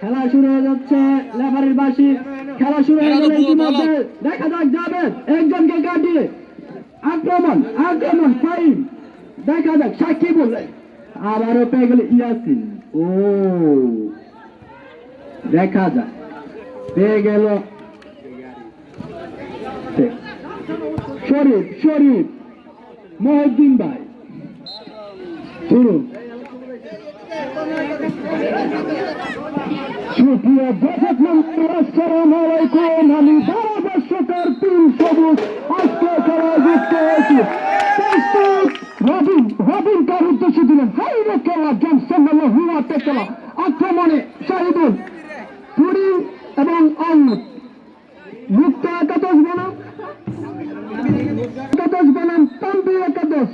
খেলা শুরু হয়ে যাচ্ছে, লেফারির বাঁশি খেলা শুরু হয়ে গেলে ইতিমধ্যে দেখা যাক যাবে একজনকে কাটিয়ে আক্রমণ আক্রমণ ফাইন, দেখা যাক সাকিবুল আবারও পেয়ে গেল ইয়াসিন, ও দেখা যাক পেয়ে গেল শরীফ শরীফ মহিউদ্দিন ভাই শুরু। আমি ধারাভাষ্যকার তিন সবুজ আজকে খেলায় যুক্ত হয়েছি। রবিন রবিন কার উদ্দেশ্যে দিলেন হাইরে খেলা জনসন হুয়াতে খেলা আক্রমণে শাহিদুল পুরি এবং আহমদ মুক্ত একাদশ বনাম তাম্বি একাদশ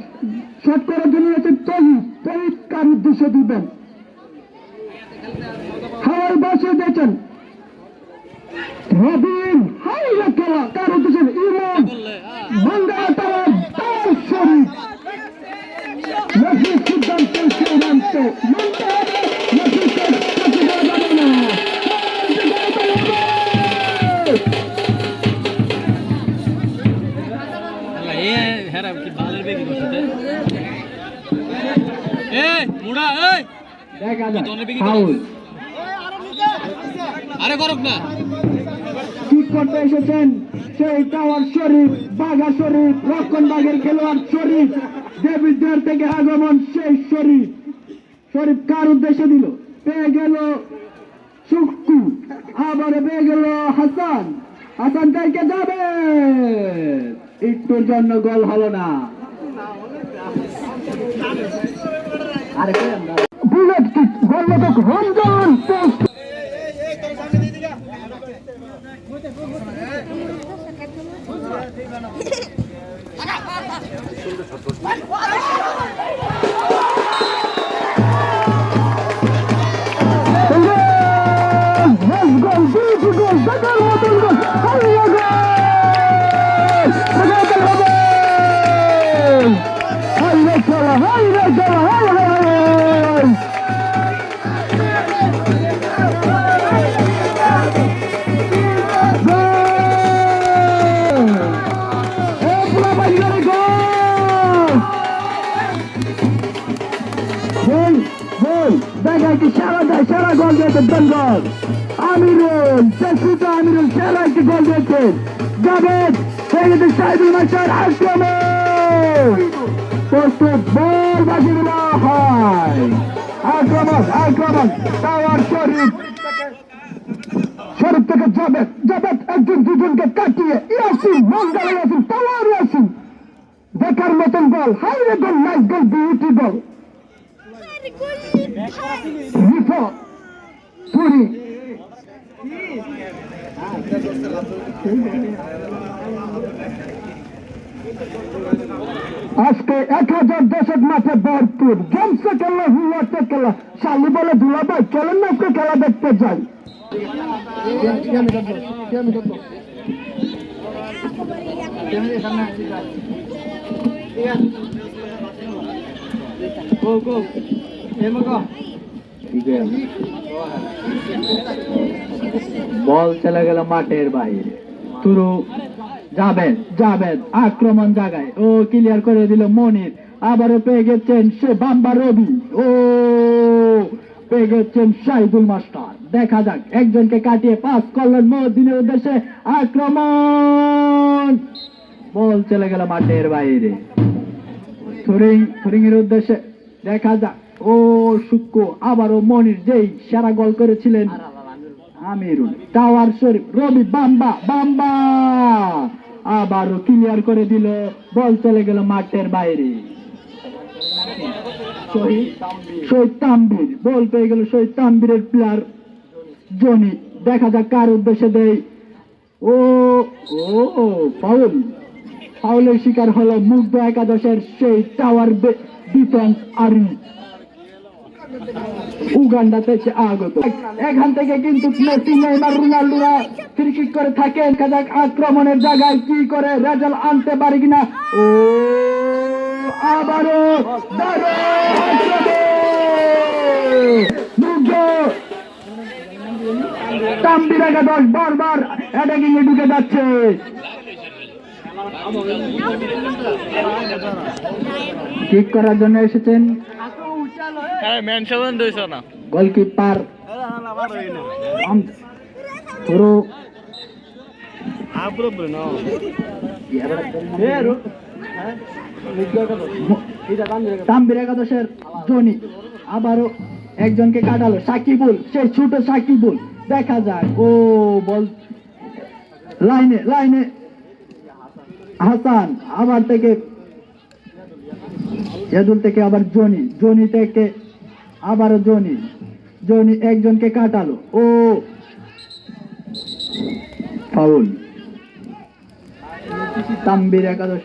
শট করার জন্য আছে তহিদ কার উদ্দেশ্যে দিবেন হাওয়াই বাসে দেখেন রবিন হাইরে খেলা কার উদ্দেশ্যে ইমন ভাঙ্গা টাওয়ার তার শরীফ নফিস সিদ্ধান্ত চূড়ান্ত মানতে হবে নফিসের কাছে যাবে না ঠিক করতে এসেছেন সেই টাওয়ার শরীফ বাঘা শরীফ রক্ষণ বাঘের খেলোয়াড় শরীফ দেবিদ্বার থেকে আগমন সেই শরীফ শরীফ কার উদ্দেশ্যে দিল পেয়ে গেল সুক্কু আবার পেয়ে গেল হাসান হাসান থেকে যাবে একটুর জন্য গোল হলো না। বুলেট কিক গোলরক্ষক রমজান সেরা গোল দিয়েছেন বেঙ্গল আমিরুল চেষ্টিত আমিরুল সেরা একটি গোল দিয়েছেন জাভেদ সেক্ষেত্রে সাইদুল মাস্টার আক্রমণ প্রস্তুত বল বাজি দেওয়া হয় আক্রমণ আক্রমণ টাওয়ার শরীফ শরীফ থেকে জাভেদ জাভেদ একজন দুজনকে কাটিয়ে ইয়াসিন মঙ্গল ইয়াসিন টাওয়ার ইয়াসিন দেখার মতন গোল হাইরে গোল নাইস গোল বিউটি গোল আজকে 1000 দর্শক মাঠে ভরপুর জমছে খেলা হুয়াতে খেলা শালি বলে দুলাভাই চলেন না আজকে খেলা দেখতে যাই। বল চলে গেল মাঠের বাইরে তুরু জাভেদ জাভেদ আক্রমণ জায়গায় ও ক্লিয়ার করে দিল মনির আবারও পেয়ে গেছেন সে বাম্বা রবি ও পেয়ে গেছেন শাহিদুল মাস্টার দেখা যাক একজনকে কাটিয়ে পাস করলেন মহিউদ্দিনের উদ্দেশ্যে আক্রমণ বল চলে গেল মাঠের বাইরে থুরিং এর উদ্দেশ্যে দেখা যাক ও সুক্কু আবারও মনির যেই সেরা গোল করেছিলেন আমিরুল টাওয়ার শরীফ রবি বাম্বা বাম্বা আবারও ক্লিয়ার করে দিল বল চলে গেল মাঠের বাইরে শহীদ তানভীর বল পেয়ে গেল শহীদ তানভীরের প্লেয়ার জনি দেখা যাক কার উদ্দেশ্যে দেয় ও ও ফাউলের শিকার হলো মুগ্ধ একাদশের সেই টাওয়ার ডিফেন্স আরি উগান্ডা থেকে আগত। এখান থেকে কিন্তু মেসি, নেইমার, রোনাল্ডোরা ফ্রি কিক করে থাকেন। কাজাক আক্রমণের জায়গায় কি করে রেজাল্ট আনতে পারে কিনা। ও আবারও তাম্বির একাদশ বারবার অ্যাটাকিং এ ঢুকে যাচ্ছে। কিক করার জন্য এসেছেন গোলকিপার তাম্বির একাদশের জনি আবারও একজনকে কাটালো, সাকিবুল, সেই ছোট সাকিবুল। দেখা যাক, ও বল লাইনে লাইনে হাসান, আবার থেকে ইয়াদুল থেকে আবার জনি, জনি থেকে আবারও জনি, জনি একজনকে কাটালো, ও ফাউল। তাম্বির একাদশ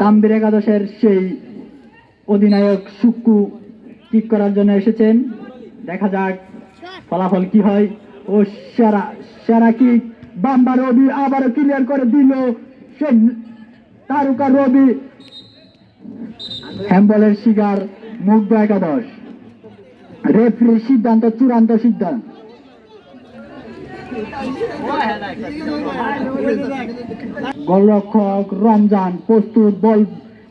তাম্বির একাদশের সেই অধিনায়ক সুক্কু কিক করার জন্য এসেছেন। দেখা যাক ফলাফল কি হয়। ও সেরা সেরা কিক, বাম্বা রবি আবারও ক্লিয়ার করে দিল। সে তারকা রবি হ্যাম্বলের শিকার মুগ্ধ একাদশ। রেফারির সিদ্ধান্ত চূড়ান্ত সিদ্ধান্ত। গোলরক্ষক রমজান প্রস্তুত, বল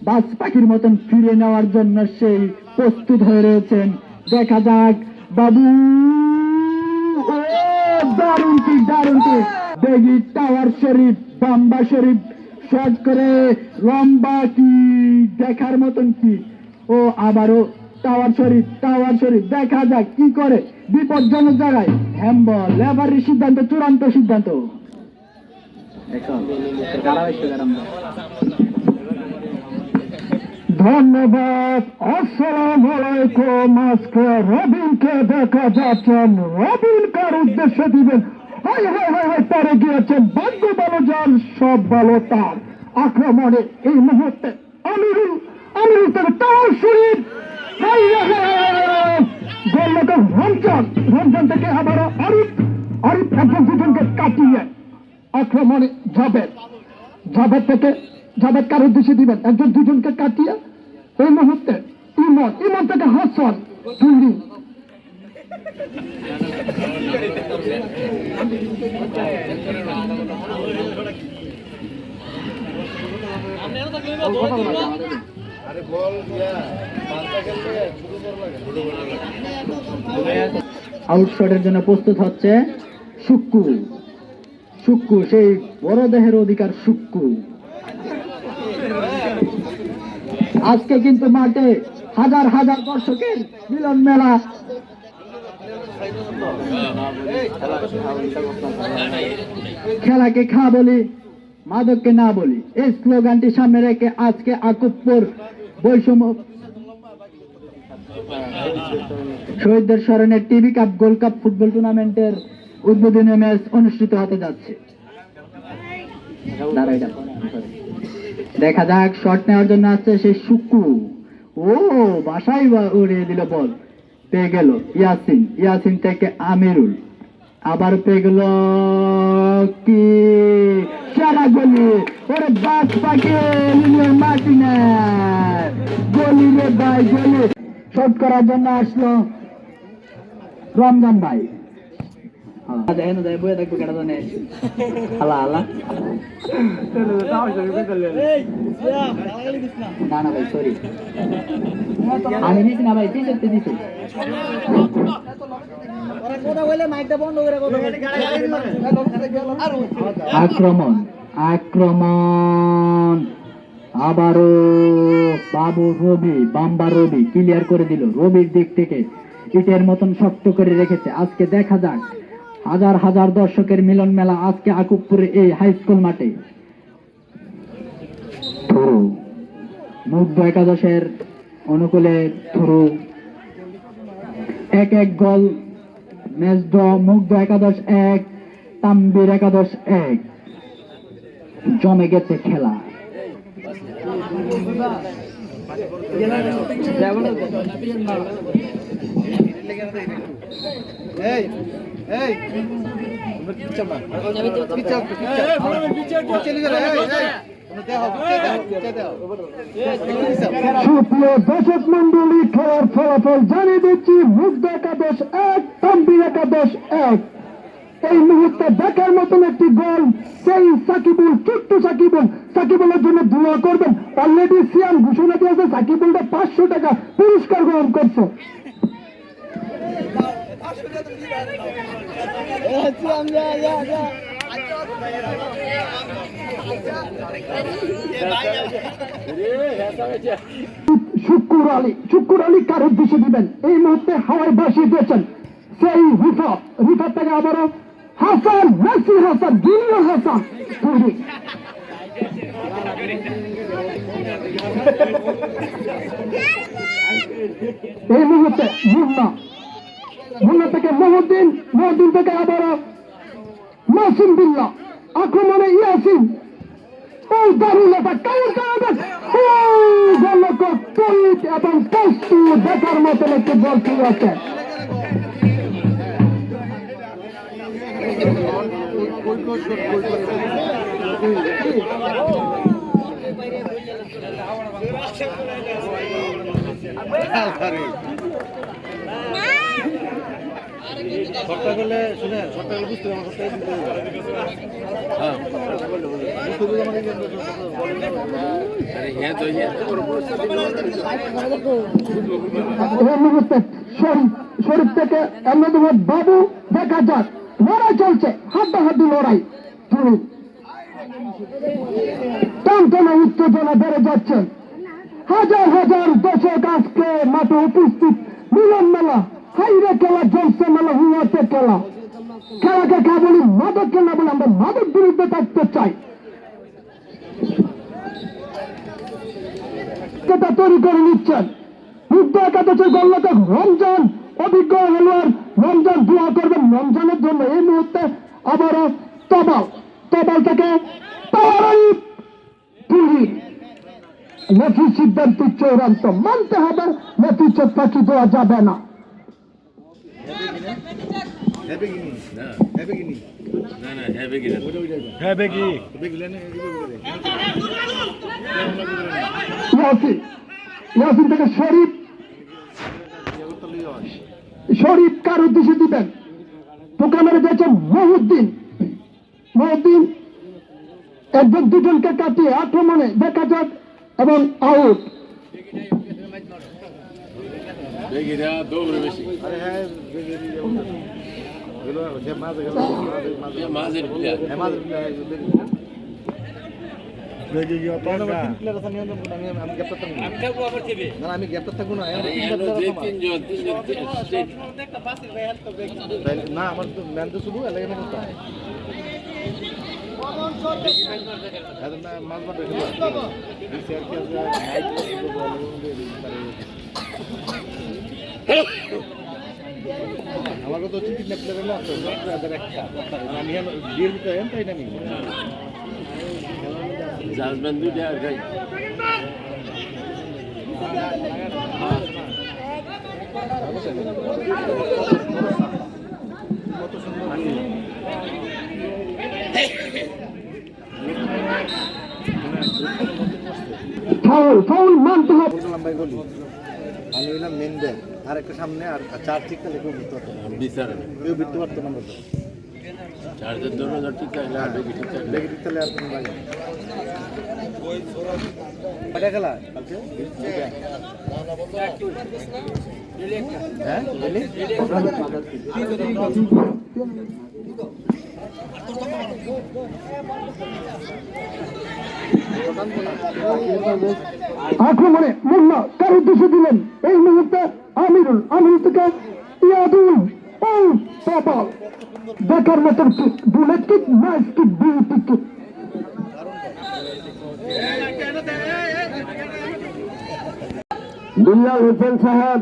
বাজ পাখির মতন ফিরে নেওয়ার জন্য সেই প্রস্তুত হয়ে রয়েছেন। দেখা যাক বাবু, দারুণ কিক, দারুণ কিক। দেখি টাওয়ার শরীফ, বাম্বা শরীফ শট করে লম্বা কি দেখার মতন কি। ও আবারও টাওয়ার শরীফ, টাওয়ার শরীফ। দেখা যাক কি করে বিপজ্জনক জায়গায়। হ্যাম্বল, লেভারির সিদ্ধান্ত চূড়ান্ত সিদ্ধান্ত। ধন্যবাদ, আসসালামু আলাইকুম। আজকে রবিনকে দেখা যাচ্ছেন, রবিন কার উদ্দেশ্যে দিবেন? হাই হাই হাই হাই, পরে গিয়েছেন। ভাগ্য ভালো যার, সব ভালো তার। আক্রমণে এই মুহূর্তে আমিরুল, আমিরুল থেকে টাওয়ার শরীফ, গোলরক্ষক রমজান, রমজান থেকে আবারও আরিফ, আরিফ একজন দুজনকে কাটিয়ে আক্রমণে জাভেদ, জাভেদ থেকে জাভেদ কার উদ্দেশ্যে দিবেন? একজন দুজনকে কাটিয়ে এই মুহূর্তে ইমন, ইমন থেকে হাসান, দুই আউটশটের জন্য প্রস্তুত হচ্ছে সুক্কু, সুক্কু সেই বড় দেহের অধিকার সুক্কু। আজকে কিন্তু মাঠে হাজার হাজার দর্শকের মিলন মেলা। খেলাকে খা বলি, মাদককে না বলি, এই স্লোগানটি সামনে রেখে আজকে আকুবপুর বৈষম্য শহীদদের স্মরণে TV cup gold cup football টুর্নামেন্টের উদ্বোধনী ম্যাচ অনুষ্ঠিত হতে যাচ্ছে। দেখা যাক, শট নেওয়ার জন্য আসছে সেই সুক্কু। ও বাসায় উড়িয়ে দিল, বল পেয়ে গেল ইয়াসিন, ইয়াসিন থেকে আমিরুল, আবার পেয়ে গেল কি সেরা গলি। ওরে বাস পাকে মার্টিনেজ, গলি রে ভাই, গলি। শট করার জন্য আসলো রমজান ভাই। আমি নিচ্ছি না ভাই, দিচ্ছি। আক্রমণ, আক্রমণ আবারও বাবু রবি, বাম্বা রবি ক্লিয়ার করে দিল। রবির দিক থেকে ইটের মতন শক্ত করে রেখেছে। আজকে দেখা যাক, হাজার হাজার দর্শকের মিলন মেলা আজকে আকুবপুরে এই হাই স্কুল মাঠে। মুগ্ধ একাদশের অনুকূলে থ্রু, এক এক গোল ম্যাচ ড্র। মুগ্ধ একাদশ 1, তাম্বির একাদশ 1। জমে গেছে খেলা। সুপ্রিয় দর্শক মন্ডলী, খেলার ফলাফল জানিয়ে দিচ্ছি। মুগ্ধ একাদশ 1, তানভীর একাদশ 1। এই মুহূর্তে দেখার মতন একটি গোল, সেই সাকিবুল, ছোট্ট সাকিবুলের জন্য দোয়া করবেন। অলরেডি সিয়াম ঘোষণা দিয়েছে সাকিবুলটা 500 টাকা পুরস্কার গ্রহণ করছে। শুক্কুর আলী কার উদ্দেশ্যে দিবেন? এই মুহূর্তে হাওয়ায় ভাসিয়ে দিয়েছেন সেই রিফাত থেকে আবারও হাসান, মেসি হাসান, জুনিয়র হাসান। এই মুহূর্তে মুন্না থেকে মহিউদ্দিন থেকে আবারও মাসুম বিল্লাহ, আক্রমণে ইয়াসিন। দারুণ একটা কাউন্টার, গোলরক্ষক তৈরি এবং কষ্টু দেখার মতন একটি বল ঠিক আছে। শর্টটা করলে শুনে শর্টটা করলে বুঝতে হবে, শরীফ থেকে আহমেদুল্লাহ বাবু, দেখা যাক লড়াই চলছে, হাড্ডাহাড্ডি লড়াই। টানটানা উত্তেজনা বেড়ে যাচ্ছে। হাজার হাজার দর্শক আজকে মাঠে উপস্থিত। মিলন মেলা, হাইরে খেলা, জলসে মেলা, হুয়াতে খেলা। খেলাকে খা বলি, মাদক খেলা বলে আমরা মাদক বিরুদ্ধে থাকতে চাই। তৈরি করে নিচ্ছেন মুগ্ধ একাদশের গোলরক্ষক রমজান, অভিজ্ঞ খেলোয়াড় রমজান। দোয়া করবেন রমজানের জন্য। এই মুহূর্তে আবারও তবাল থেকে লেফির সিদ্ধান্ত চূড়ান্ত, মানতে হবে। লেফির চোখ ফাঁকি দেওয়া যাবে না। ইয়াসিন থেকে শরীফ কার উদ্দেশ্যে দিবেন? টোকা মেরে দিয়েছে মহিউদ্দিন। একজন দুজনকে কাটিয়ে আক্রমণে, দেখা যাক, এবং আউট। আমি গ্যাপটা থাকবো না, না আমার তো ম্যান তো শুধু এলাকা না করতে আমার কথা হচ্ছে 3 প্লেয়ারের লস একটা, আমি ডিল দিতে তাই না, আমি জাজমেন্ট দুইটা গাই কত সুন্দর ফাউল মানতে হবে। ভাই বলি, আমি হইলাম মেন ব্যাগ, আর একটা সামনে আর 4 ঠিক থাকলে কেউ বুঝতে পারতো না, কেউ বুঝতে পারতো না। আমরা তো চার্জের জন্য ঠিক থাকলে আর বেগে ঠিক থাকলে আর কোনো লাগে না। খেলা কালকে হ্যাঁ আক্রমণে মুন্না কার উদ্দেশ্যে দিলেন? এই মুহূর্তে আমিরুল থেকে ইয়াদুল। দেখার মতন kick, bullet kick, nice kick, beauty kick. Billal Hossain সাহেব,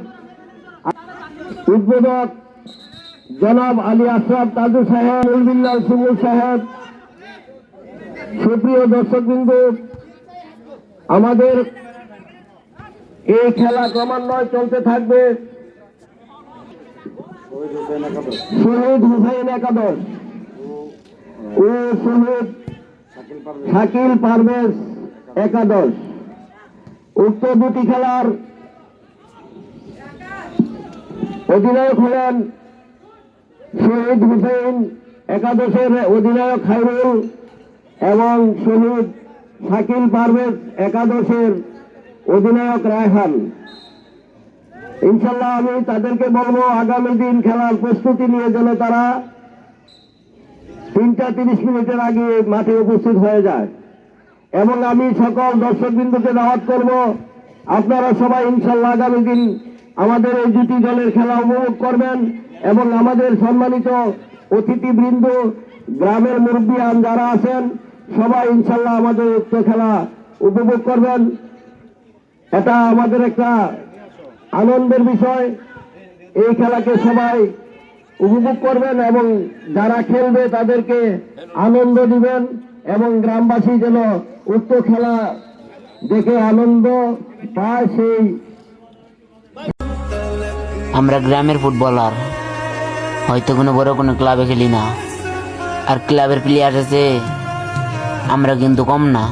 উদ্বোধক জনাব আলী আশরাফ তাজু সাহেব, বিল্লাল সুমুল সাহেব, সুপ্রিয় দর্শকবৃন্দ, আমাদের এই খেলা ক্রমান্বয়ে চলতে থাকবে। শহীদ হুসাইন একাদশ ও শহীদ শাকিল পারভেজ একাদশ, উক্ত দুটি খেলার অধিনায়ক হলেন শহীদ হুসাইন একাদশের অধিনায়ক খায়রুল এবং শহীদ শাকিল পারভেজ একাদশের অধিনায়ক রায়হান। ইনশাল্লাহ আমি তাদেরকে বলবো আগামী দিন খেলার প্রস্তুতি নিয়ে যেন তারা 3:30 মিনিটের আগে মাঠে উপস্থিত হয়ে যায়। এবং আমি সকল দর্শকবৃন্দকে দাওয়াত করব, আপনারা সবাই ইনশাল্লাহ আগামী দিন আমাদের এই দুটি দলের খেলা উপভোগ করবেন এবং আমাদের সম্মানিত অতিথিবৃন্দ, গ্রামের মুরব্বিয়ান যারা আছেন সবাই ইনশাল্লাহ আমাদের উক্ত খেলা উপভোগ করবেন। এটা আমাদের একটা আনন্দের বিষয়। এই খেলাকে সবাই উপভোগ করবেন এবং যারা খেলবে তাদেরকে আনন্দ দিবেন এবং গ্রামবাসী যেন উক্ত খেলা দেখে আনন্দ পায়। সেই আমরা গ্রামের ফুটবলার, হয়তো কোনো বড় কোনো ক্লাবে খেলি না, আর ক্লাবের প্লেয়ার আছে আমরা কিন্তু কম না।